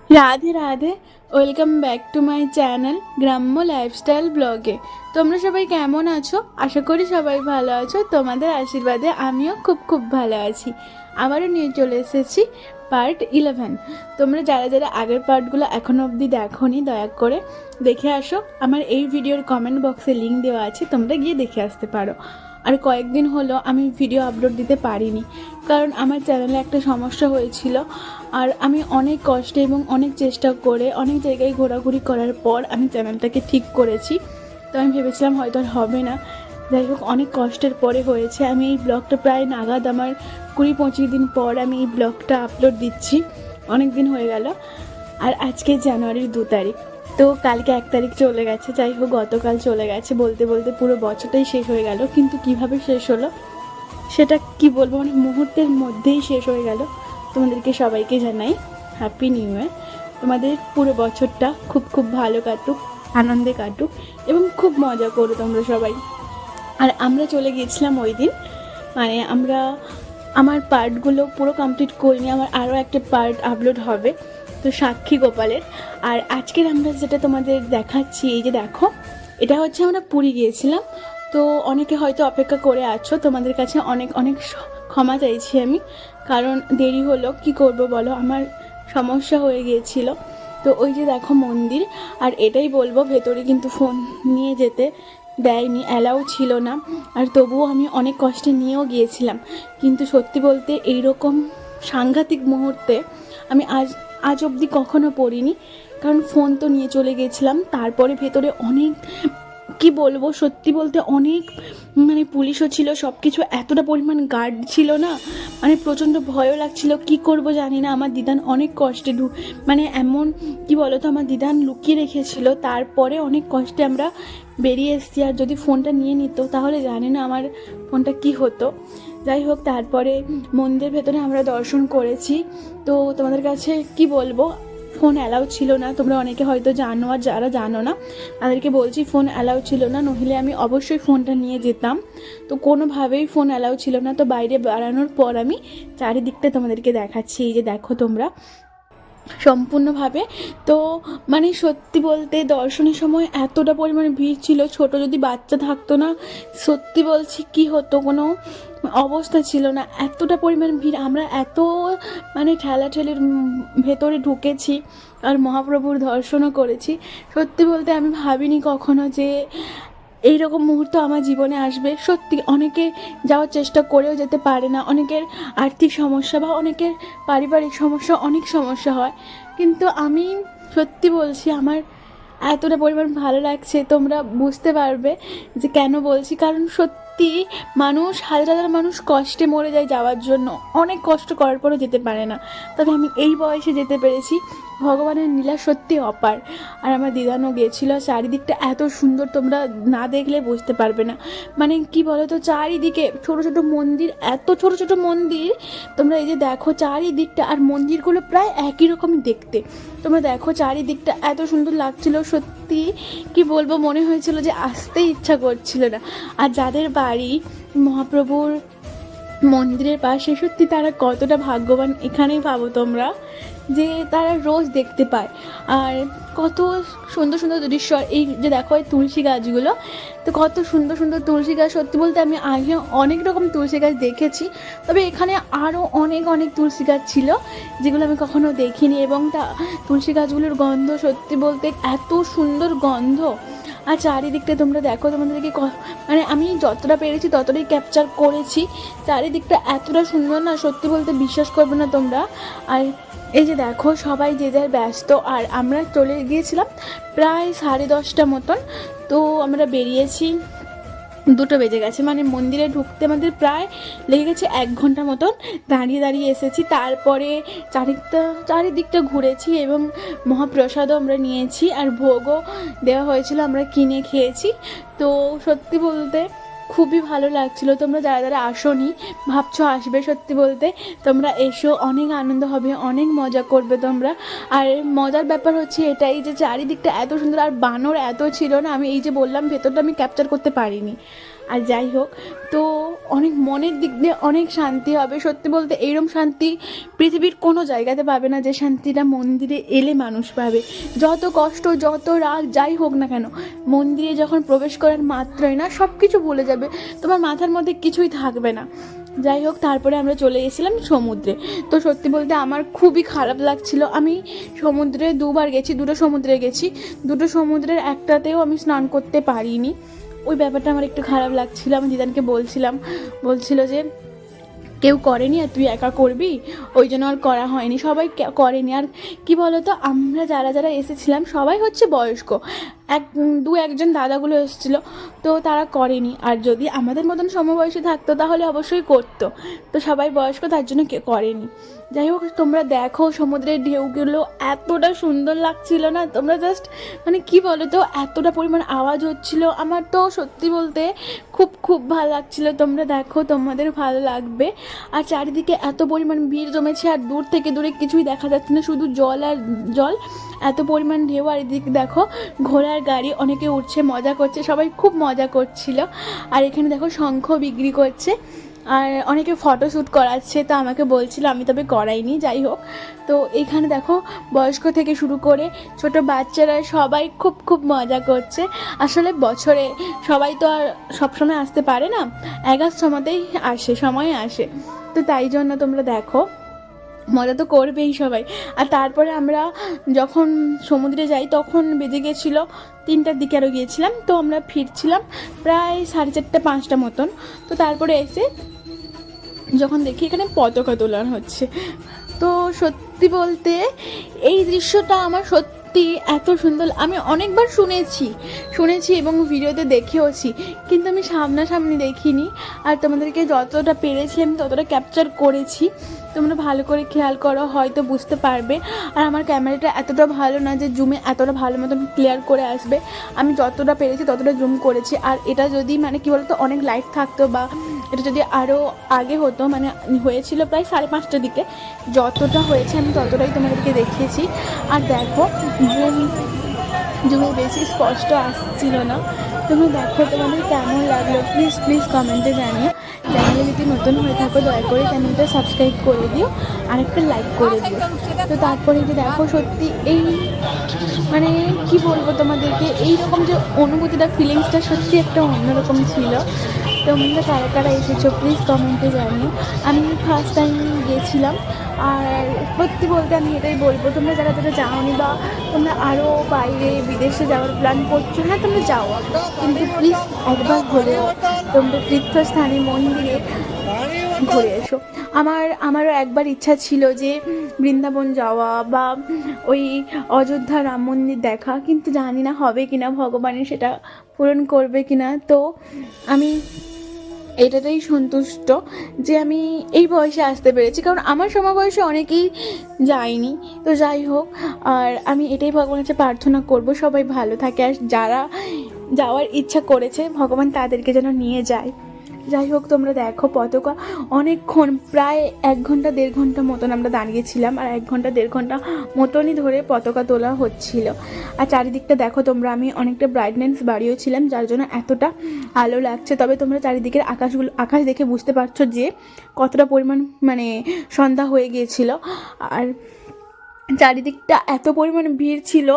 Radhe Radhe. Welcome back to my channel গ্রাম্য lifestyle ব্লগে। তোমরা সবাই কেমন আছো? আশা করি সবাই ভালো আছো। তোমাদের আশীর্বাদে আমিও খুব খুব ভালো আছি। আবারও নিয়ে চলে এসেছি পার্ট 11। তোমরা যারা যারা আগের পার্টগুলো এখনও অবধি দেখোনি, দয়া করে দেখে আসো। আমার এই ভিডিওর কমেন্ট বক্সে লিঙ্ক দেওয়া আছে, তোমরা গিয়ে দেখে আসতে পারো। আর কয়েকদিন হলো আমি ভিডিও আপলোড দিতে পারিনি, কারণ আমার চ্যানেলে একটা সমস্যা হয়েছিল। আর আমি অনেক কষ্টে এবং অনেক চেষ্টা করে অনেক জায়গায় ঘোরাঘুরি করার পর আমি চ্যানেলটাকে ঠিক করেছি। তো আমি ভেবেছিলাম হয়তো আর হবে না, যাই হোক অনেক কষ্টের পরে হয়েছে। আমি এই ব্লগটা প্রায় নাগাদ আমার 20-25 দিন পর আমি এই ব্লগটা আপলোড দিচ্ছি। অনেক দিন হয়ে গেল। আর আজকে জানুয়ারির 2 তারিখ, তো কালকে 1 তারিখ চলে গেছে। যাই হোক গতকাল চলে গেছে, বলতে বলতে পুরো বছরটাই শেষ হয়ে গেল। কিন্তু কিভাবে শেষ হলো সেটা কি বলবো, মানে মুহূর্তের মধ্যেই শেষ হয়ে গেল। তোমাদেরকে সবাইকে জানাই হ্যাপি নিউ ইয়ার। তোমাদের পুরো বছরটা খুব খুব ভালো কাটুক, আনন্দে কাটুক এবং খুব মজা করো তোমরা সবাই। আর আমরা চলে গিয়েছিলাম ওই দিন, মানে আমার পার্টগুলো পুরো কমপ্লিট করিনি, আমার আরও একটা পার্ট আপলোড হবে তো সাক্ষী গোপালের। আর আজকের আমরা যেটা তোমাদের দেখাচ্ছি, এই যে দেখো, এটা হচ্ছে আমরা পুরী গিয়েছিলাম। তো অনেকে হয়তো অপেক্ষা করে আছো, তোমাদের কাছে অনেক অনেক ক্ষমা চাইছি আমি, কারণ দেরি হলো। কি করব বলো, আমার সমস্যা হয়ে গিয়েছিল। তো ওই যে দেখো মন্দির, আর এটাই বলবো ভেতরে কিন্তু ফোন নিয়ে যেতে দেয়নি, অ্যালাউ ছিল না। আর তবুও আমি অনেক কষ্টে নিয়েও গিয়েছিলাম। কিন্তু সত্যি বলতে এইরকম সাংঘাতিক মুহূর্তে আমি আজ অবধি কখনো পড়িনি, কারণ ফোন তো নিয়ে চলে গেছিলাম। তারপরে ভেতরে অনেক, কি বলবো, সত্যি বলতে অনেক, মানে পুলিশও ছিল, সব কিছু এতটা পরিমাণ গার্ড ছিল না, মানে প্রচণ্ড ভয়ও লাগছিল। কি করব জানি না। আমার দিদান অনেক কষ্টে মানে এমন, কি বলো তো, আমার দিদান লুকিয়ে রেখেছিল। তারপরে অনেক কষ্টে আমরা বেরিয়ে এসেছি। আর যদি ফোনটা নিয়ে নিত তাহলে জানি না আমার ফোনটা কি হতো। যাই হোক, তারপরে মন্দিরের ভেতরে আমরা দর্শন করেছি। তো তোমাদের কাছে কি বলবো, ফোন অ্যালাউ ছিল না। তোমরা অনেকে হয়তো জানো, আর যারা জানো না তাদেরকে বলছি ফোন অ্যালাউ ছিল না, নইলে আমি অবশ্যই ফোনটা নিয়ে যেতাম। তো কোনোভাবেই ফোন অ্যালাউ ছিল না। তো বাইরে বেড়ানোর পর আমি চারিদিকটা তোমাদেরকে দেখাচ্ছি, এই যে দেখো তোমরা সম্পূর্ণভাবে। তো মানে সত্যি বলতে দর্শনের সময় এতটা পরিমাণে ভিড় ছিল, ছোট যদি বাচ্চা থাকতো না, সত্যি বলছি কি হতো, কোনো অবস্থা ছিল না। এতটা পরিমাণ ভিড়, আমরা এত মানে ঠেলাঠেলির ভেতরে ঢুকেছি আর মহাপ্রভুর দর্শনও করেছি। সত্যি বলতে আমি ভাবিনি কখনো যে এইরকম মুহূর্ত আমার জীবনে আসবে। সত্যি অনেকে যাওয়ার চেষ্টা করেও যেতে পারে না, অনেকের আর্থিক সমস্যা বা অনেকের পারিবারিক সমস্যা, অনেক সমস্যা হয়। কিন্তু আমি সত্যি বলছি, আমার এতটা পরিমাণ ভালো লাগছে, তোমরা বুঝতে পারবে যে কেন বলছি। কারণ সত্যি মানুষ, হাজার হাজার মানুষ কষ্টে মরে যায় যাওয়ার জন্য, অনেক কষ্ট করার পরও যেতে পারে না। তবে আমি এই বয়সে যেতে পেরেছি, ভগবানের লীলা সত্যি অপার। আর আমার দিদানও গিয়েছিল। চারিদিকটা এত সুন্দর, তোমরা না দেখলে বুঝতে পারবে না। মানে কি বলো তো, চারিদিকে ছোট ছোট মন্দির, এত ছোট ছোট মন্দির, তোমরা এই যে দেখো চারিদিকটা, আর মন্দিরগুলো প্রায় একই রকমই দেখতে। তোমরা দেখো চারিদিকটা এত সুন্দর লাগছিল, সত্যি কি বলবো, মনে হয়েছিল যে আসতেই ইচ্ছা করছিল না। আর যাদের বাড়ি মহাপ্রভুর মন্দিরের পাশে, সত্যি তারা কতটা ভাগ্যবান, এখানেই ভাবো তোমরা, যে তারা রোজ দেখতে পায়। আর কত সুন্দর সুন্দর দৃশ্য। এই যে দেখো এই তুলসী গাছগুলো, তো কত সুন্দর সুন্দর তুলসী গাছ। সত্যি বলতে আমি আগে অনেক রকম তুলসী গাছ দেখেছি, তবে এখানে আরও অনেক অনেক তুলসী গাছ ছিল যেগুলো আমি কখনো দেখিনি। এবং তুলসী গাছগুলোর গন্ধ, সত্যি বলতে এত সুন্দর গন্ধ। আর চারিদিকটা তোমরা দেখো, তোমাদেরকে মানে আমি যতটা পেরেছি ততটাই ক্যাপচার করেছি। চারিদিকটা এতটা সুন্দর না, সত্যি বলতে বিশ্বাস করবে না তোমরা। আর এই যে দেখো সবাই যে যার ব্যস্ত, আর আমরা চলে গিয়েছিলাম প্রায় 10:30 মতন। তো আমরা বেরিয়েছি, 2টো বেজে গেছে, মানে মন্দিরে ঢুকতে আমাদের প্রায় লেগে গেছে 1 ঘন্টা মতন। দাঁড়িয়ে দাঁড়িয়ে এসেছি, তারপরে চারিদিকটা ঘুরেছি এবং মহাপ্রসাদও আমরা নিয়েছি, আর ভোগও দেওয়া হয়েছিল, আমরা কিনে খেয়েছি। তো সত্যি বলতে খুবই ভালো লাগছিল। তোমরা যারা যারা আসোনি, ভাবছো আসবে, সত্যি বলতে তোমরা এসো, অনেক আনন্দ হবে, অনেক মজা করবে তোমরা। আর মজার ব্যাপার হচ্ছে এটাই যে চারিদিকটা এত সুন্দর, আর বানর এত ছিল না, আমি এই যে বললাম ভেতরটা আমি ক্যাপচার করতে পারিনি। আর যাই হোক, তো অনেক মনের দিক দিয়ে অনেক শান্তি হবে। সত্যি বলতে এইরকম শান্তি পৃথিবীর কোনো জায়গাতে পাবে না, যে শান্তিটা মন্দিরে এলে মানুষ পাবে। যত কষ্ট, যত রাগ যাই হোক না কেন, মন্দিরে যখন প্রবেশ করার মাত্রই না সব কিছু ভুলে যাবে, তোমার মাথার মধ্যে কিছুই থাকবে না। যাই হোক, তারপরে আমরা চলে গেছিলাম সমুদ্রে। তো সত্যি বলতে আমার খুবই খারাপ লাগছিল। আমি সমুদ্রে দুবার গেছি, দুটো সমুদ্রে গেছি, দুটো সমুদ্রের একটাতেও আমি স্নান করতে পারিনি। ওই ব্যাপারটা আমার একটু খারাপ লাগছিল। আমি দিদানকে বলছিল যে কেউ করেনি আর তুই একা করবি, ওই জন্য আর করা হয়নি, সবাই করেনি। আর কি বলতো, আমরা যারা যারা এসেছিলাম সবাই হচ্ছে বয়স্ক, একজন দাদাগুলো এসেছিলো, তো তারা করেনি। আর যদি আমাদের মতন সমবয়সী থাকতো তাহলে অবশ্যই করতো, তো সবাই বয়স্ক, তার জন্য কেউ করেনি। যাই হোক, তোমরা দেখো সমুদ্রের ঢেউগুলো এতটা সুন্দর লাগছিল না, তোমরা জাস্ট মানে কি বলো তো, এতটা পরিমাণ আওয়াজ হচ্ছিল, আমার তো সত্যি বলতে খুব খুব ভালো লাগছিল। তোমরা দেখো, তোমাদের ভালো লাগবে। আর চারিদিকে এত পরিমাণ ভিড় জমেছে, আর দূর থেকে দূরে কিছুই দেখা যাচ্ছে না, শুধু জল আর জল, এত পরিমাণ ঢেউ। আর এদিকে দেখো ঘোড়ার গাড়ি, অনেকে উঠছে, মজা করছে, সবাই খুব মজা করছিল। আর এখানে দেখো শঙ্খ বিক্রি করছে, আর অনেকে ফটোশ্যুট করাচ্ছে, তো আমাকে বলছিল, আমি তবে করাইনি। যাই হোক, তো এইখানে দেখো বয়স্ক থেকে শুরু করে ছোট বাচ্চারা সবাই খুব খুব মজা করছে। আসলে বছরে সবাই তো আর সবসময় আসতে পারে না, এক সময়তেই সময়ে আসে, তো তাই জন্য তোমরা দেখো মজা তো করবেই সবাই। আর তারপরে আমরা যখন সমুদ্রে যাই তখন বেজে গেছিলো 3টার দিকে, আরও গিয়েছিলাম, তো আমরা ফিরছিলাম প্রায় 4:30 5টা মতন। তো তারপরে এসে যখন দেখি এখানে পতাকা তোলানো হচ্ছে, তো সত্যি বলতে এই দৃশ্যটা আমার সত্যি এত সুন্দর। আমি অনেকবার শুনেছি এবং ভিডিওতে দেখেওছি, কিন্তু আমি সামনাসামনি দেখিনি। আর তোমাদেরকে যতটা পেরেছি আমি ততটা ক্যাপচার করেছি, তোমরা ভালো করে খেয়াল করো, হয়তো বুঝতে পারবে। আর আমার ক্যামেরাটা এতটা ভালো না যে জুমে এতটা ভালো মতন ক্লিয়ার করে আসবে, আমি যতটা পেরেছি ততটা জুম করেছি। আর এটা যদি মানে কি বলতো অনেক লাইট থাকতো, বা এটা যদি আরও আগে হতো, মানে হয়েছিল প্রায় 5:30টার দিকে, যতটা হয়েছে আমি ততটাই তোমাদেরকে দেখিয়েছি। আর দেখো জুমে বেশি স্পষ্ট আসছিল না। তুমি দেখো তোমাদের কেমন লাগলো প্লিজ কমেন্টে জানিও। চ্যানেলে যদি নতুন হয়ে থাকো দয়া করে চ্যানেলটা সাবস্ক্রাইব করে দিও আর একটা লাইক করে দিও। তো তারপরে যে দেখো সত্যি এই মানে কি বলবো তোমাদেরকে, এইরকম যে অনুভূতিটা, ফিলিংসটা সত্যি একটা অন্যরকম ছিল। তোমরা কারা কারা এসেছো প্লিজ কমেন্টে জানিও। আমি ফার্স্ট টাইম গিয়েছিলাম, আর সত্যি বলতে আমি এটাই বলবো, তোমরা যারা যারা যাওনি বা তোমরা আরও বাইরে বিদেশে যাওয়ার প্ল্যান করছো, হ্যাঁ তোমরা যাও, কিন্তু প্লিজ একবার হলেও তোমরা তীর্থস্থানে মন্দিরে ঘুরে এসো। আমারও একবার ইচ্ছা ছিল যে বৃন্দাবন যাওয়া বা ওই অযোধ্যা রাম মন্দির দেখা, কিন্তু জানি না হবে কিনা, ভগবানের সেটা পূরণ করবে কিনা। তো আমি এটাতেই সন্তুষ্ট যে আমি এই বয়সে আসতে পেরেছি, কারণ আমার সমবয়সে অনেকেই যায়নি। তো যাই হোক, আর আমি এটাই ভগবানের কাছে প্রার্থনা করব সবাই ভালো থাকে, আর যারা যাওয়ার ইচ্ছা করেছে ভগবান তাদেরকে যেন নিয়ে যায়। যাই হোক, তোমরা দেখো পতাকা অনেকক্ষণ, প্রায় 1 ঘন্টা 1.5 ঘন্টা মতন আমরা দাঁড়িয়েছিলাম, আর 1 ঘন্টা 1.5 ঘন্টা মতনই ধরে পতাকা তোলা হচ্ছিল। আর চারিদিকটা দেখো তোমরা, আমি অনেকটা ব্রাইটনেস বাড়িয়েছিলাম যার জন্য এতটা আলো লাগছে। তবে তোমরা চারিদিকের আকাশ দেখে বুঝতে পারছো যে কতটা পরিমাণ মানে সন্ধ্যা হয়ে গিয়েছিল। আর চারিদিকটা এত পরিমাণ ভিড় ছিল,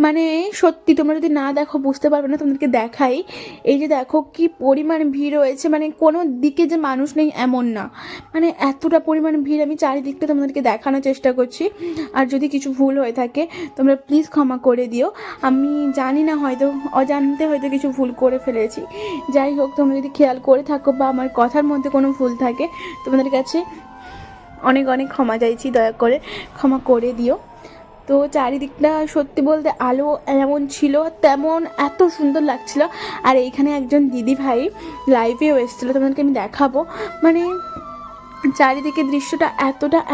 মানে সত্যি তোমরা যদি না দেখো বুঝতে পারবে না। তোমাদেরকে দেখাই, এই যে দেখো কি পরিমাণ ভিড় হয়েছে, মানে কোনো দিকে যে মানুষ নেই এমন না, মানে এতটা পরিমাণ ভিড়। আমি চারিদিকটা তোমাদেরকে দেখানোর চেষ্টা করছি, আর যদি কিছু ভুল হয়ে থাকে তোমরা প্লিজ ক্ষমা করে দিও। আমি জানি না, হয়তো অজান্তে হয়তো কিছু ভুল করে ফেলেছি। যাই হোক, তোমরা যদি খেয়াল করে থাকো বা আমার কথার মধ্যে কোনো ভুল থাকে, তোমাদের কাছে অনেক অনেক ক্ষমা চাইছি, দয়া করে ক্ষমা করে দিও। তো চারিদিকটা সত্যি বলতে আলো এমন ছিল তেমন, এত সুন্দর লাগছিল। আর এইখানে একজন দিদি ভাই লাইভেও এসেছিলো, তোমাদেরকে আমি দেখাবো। মানে চারিদিকে দৃশ্যটা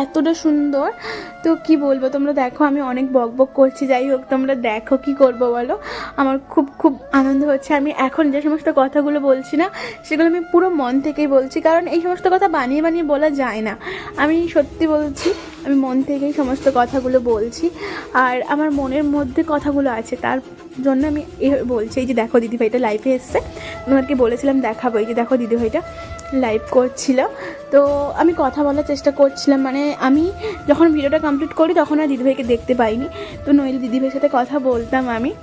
এতটা সুন্দর, তো কি বলবো। তোমরা দেখো, আমি অনেক বকবক করছি, যাই হোক তোমরা দেখো, কি করবো বলো। আমার খুব খুব আনন্দ হচ্ছে। আমি এখন যে সমস্ত কথাগুলো বলছি না, সেগুলো আমি পুরো মন থেকেই বলছি, কারণ এই সমস্ত কথা বানিয়ে বানিয়ে বলা যায় না। আমি সত্যি বলছি, আমি মন থেকেই সমস্ত কথাগুলো বলছি, আর আমার মনের মধ্যে কথাগুলো আছে, তার জন্য আমি বলছি। এই যে দেখো দিদিভাইটা লাইভে এসছে, তোমাদেরকে বলেছিলাম দেখাবো, এই যে দেখো দিদিভাইটা লাইভ করছিল। তো আমি কথা বলার চেষ্টা করছিলাম, মানে আমি যখন ভিডিওটা কমপ্লিট করি তখন আর দিদিভাইকে দেখতে পাইনি, তো নইলে দিদিভাইয়ের সাথে কথা বলতাম আমি।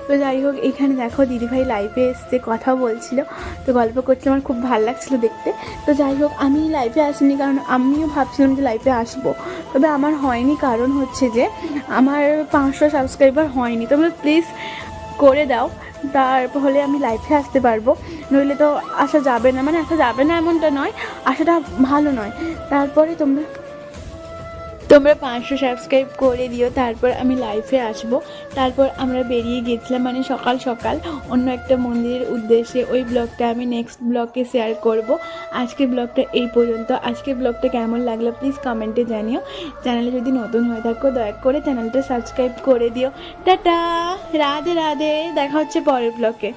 তো যাই হোক, এখানে দেখো দিদিভাই লাইভে এসছে, কথা বলছিল, তো গল্প করছিল, আমার খুব ভালো লাগছিলো দেখতে। তো যাই হোক, আমি লাইভে আসিনি কারণ আমিও ভাবছিলাম যে লাইভে আসবো, তবে আমার হয়নি, কারণ হচ্ছে যে আমার 500 সাবস্ক্রাইবার হয়নি। তোমরা প্লিজ করে দাও, তারপরে আমি লাইভে আসতে পারবো, নইলে তো আসা যাবে না, মানে আসা যাবে না এমনটা নয়, আসাটা ভালো নয়। তারপরে তোমরা 500 সাবস্ক্রাইব করে দিও, তারপর আমি লাইভে আসবো। তারপর আমরা বেরিয়ে গেছিলাম, মানে সকাল সকাল অন্য একটা মন্দিরের উদ্দেশ্যে। ওই ব্লগটা আমি নেক্সট ব্লগে শেয়ার করব। আজকের ব্লগটা এই পর্যন্ত। আজকের ব্লগটা কেমন লাগলো প্লিজ কমেন্টে জানিও। চ্যানেলে যদি নতুন হয়ে থাকো দয়া করে চ্যানেলটা সাবস্ক্রাইব করে দিও। টাটা, রাধে রাধে, দেখা হচ্ছে পরের ব্লগে।